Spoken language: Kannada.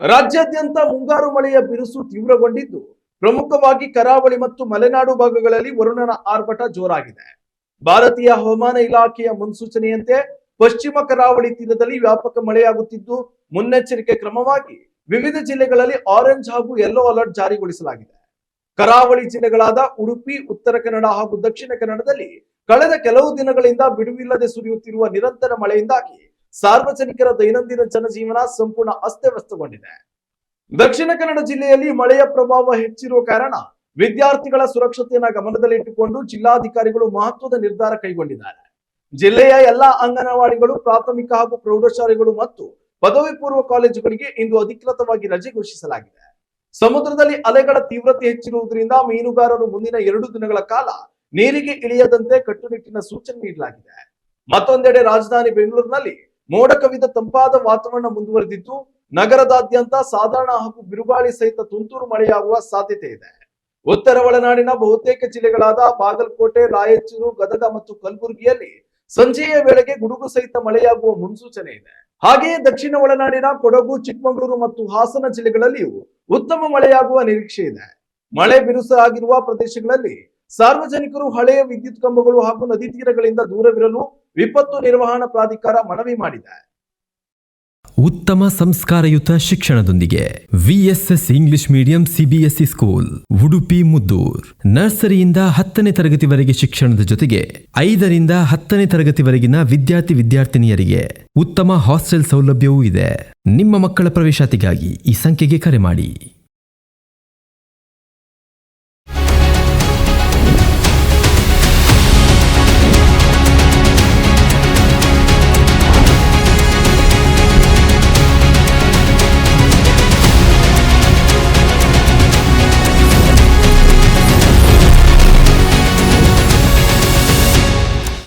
ರಾಜ್ಯಾದ್ಯಂತ ಮುಂಗಾರು ಮಳೆಯ ಬಿರುಸು ತೀವ್ರಗೊಂಡಿದ್ದು, ಪ್ರಮುಖವಾಗಿ ಕರಾವಳಿ ಮತ್ತು ಮಲೆನಾಡು ಭಾಗಗಳಲ್ಲಿ ವರುಣನ ಆರ್ಭಟ ಜೋರಾಗಿದೆ. ಭಾರತೀಯ ಹವಾಮಾನ ಇಲಾಖೆಯ ಮುನ್ಸೂಚನೆಯಂತೆ ಪಶ್ಚಿಮ ಕರಾವಳಿ ತೀರದಲ್ಲಿ ವ್ಯಾಪಕ ಮಳೆಯಾಗುತ್ತಿದ್ದು, ಮುನ್ನೆಚ್ಚರಿಕೆ ಕ್ರಮವಾಗಿ ವಿವಿಧ ಜಿಲ್ಲೆಗಳಲ್ಲಿ ಆರೆಂಜ್ ಹಾಗೂ ಯೆಲ್ಲೋ ಅಲರ್ಟ್ ಜಾರಿಗೊಳಿಸಲಾಗಿದೆ. ಕರಾವಳಿ ಜಿಲ್ಲೆಗಳಾದ ಉಡುಪಿ, ಉತ್ತರ ಕನ್ನಡ ಹಾಗೂ ದಕ್ಷಿಣ ಕನ್ನಡದಲ್ಲಿ ಕಳೆದ ಕೆಲವು ದಿನಗಳಿಂದ ಬಿಡುವಿಲ್ಲದೆ ಸುರಿಯುತ್ತಿರುವ ನಿರಂತರ ಮಳೆಯಿಂದಾಗಿ ಸಾರ್ವಜನಿಕರ ದೈನಂದಿನ ಜನಜೀವನ ಸಂಪೂರ್ಣ ಅಸ್ತವ್ಯಸ್ತಗೊಂಡಿದೆ. ದಕ್ಷಿಣ ಕನ್ನಡ ಜಿಲ್ಲೆಯಲ್ಲಿ ಮಳೆಯ ಪ್ರಭಾವ ಹೆಚ್ಚಿರುವ ಕಾರಣ ವಿದ್ಯಾರ್ಥಿಗಳ ಸುರಕ್ಷತೆಯನ್ನು ಗಮನದಲ್ಲಿಟ್ಟುಕೊಂಡು ಜಿಲ್ಲಾಧಿಕಾರಿಗಳು ಮಹತ್ವದ ನಿರ್ಧಾರ ಕೈಗೊಂಡಿದ್ದಾರೆ. ಜಿಲ್ಲೆಯ ಎಲ್ಲಾ ಅಂಗನವಾಡಿಗಳು, ಪ್ರಾಥಮಿಕ ಹಾಗೂ ಪ್ರೌಢಶಾಲೆಗಳು ಮತ್ತು ಪದವಿ ಪೂರ್ವ ಕಾಲೇಜುಗಳಿಗೆ ಇಂದು ಅಧಿಕೃತವಾಗಿ ರಜೆ ಘೋಷಿಸಲಾಗಿದೆ. ಸಮುದ್ರದಲ್ಲಿ ಅಲೆಗಳ ತೀವ್ರತೆ ಹೆಚ್ಚಿರುವುದರಿಂದ ಮೀನುಗಾರರು ಮುಂದಿನ 2 ದಿನಗಳ ಕಾಲ ನೀರಿಗೆ ಇಳಿಯದಂತೆ ಕಟ್ಟುನಿಟ್ಟಿನ ಸೂಚನೆ ನೀಡಲಾಗಿದೆ. ಮತ್ತೊಂದೆಡೆ ರಾಜಧಾನಿ ಬೆಂಗಳೂರಿನಲ್ಲಿ ಮೋಡ ಕವಿದ ತಂಪಾದ ವಾತಾವರಣ ಮುಂದುವರೆದಿದ್ದು, ನಗರದಾದ್ಯಂತ ಸಾಧಾರಣ ಹಾಗೂ ಬಿರುಗಾಳಿ ಸಹಿತ ತುಂತುರು ಮಳೆಯಾಗುವ ಸಾಧ್ಯತೆ ಇದೆ. ಉತ್ತರ ಒಳನಾಡಿನ ಬಹುತೇಕ ಜಿಲ್ಲೆಗಳಾದ ಬಾಗಲಕೋಟೆ, ರಾಯಚೂರು, ಗದಗ ಮತ್ತು ಕಲಬುರಗಿಯಲ್ಲಿ ಸಂಜೆಯ ವೇಳೆಗೆ ಗುಡುಗು ಸಹಿತ ಮಳೆಯಾಗುವ ಮುನ್ಸೂಚನೆ ಇದೆ. ಹಾಗೆಯೇ ದಕ್ಷಿಣ ಒಳನಾಡಿನ ಕೊಡಗು, ಚಿಕ್ಕಮಗಳೂರು ಮತ್ತು ಹಾಸನ ಜಿಲ್ಲೆಗಳಲ್ಲಿಯೂ ಉತ್ತಮ ಮಳೆಯಾಗುವ ನಿರೀಕ್ಷೆ ಇದೆ. ಮಳೆ ಬಿರುಸಾಗಿರುವ ಪ್ರದೇಶಗಳಲ್ಲಿ ಸಾರ್ವಜನಿಕರು ಹಳೆಯ ವಿದ್ಯುತ್ ಕಂಬಗಳು ಹಾಗೂ ನದಿ ತೀರಗಳಿಂದ ದೂರವಿರಲು ವಿಪತ್ತು ನಿರ್ವಹಣಾ ಪ್ರಾಧಿಕಾರ ಮನವಿ ಮಾಡಿದೆ. ಉತ್ತಮ ಸಂಸ್ಕಾರಯುತ ಶಿಕ್ಷಣದೊಂದಿಗೆ VSS English medium CBSE school Udupi Muddur. ನರ್ಸರಿಯಿಂದ 10ನೇ ತರಗತಿವರೆಗೆ ಶಿಕ್ಷಣದ ಜೊತೆಗೆ 5ರಿಂದ 10ನೇ ತರಗತಿವರೆಗಿನ ವಿದ್ಯಾರ್ಥಿನಿಯರಿಗೆ ಉತ್ತಮ ಹಾಸ್ಟೆಲ್ ಸೌಲಭ್ಯವೂ ಇದೆ. ನಿಮ್ಮ ಮಕ್ಕಳ ಪ್ರವೇಶಾತಿಗಾಗಿ ಈ ಸಂಖ್ಯೆಗೆ ಕರೆ ಮಾಡಿ.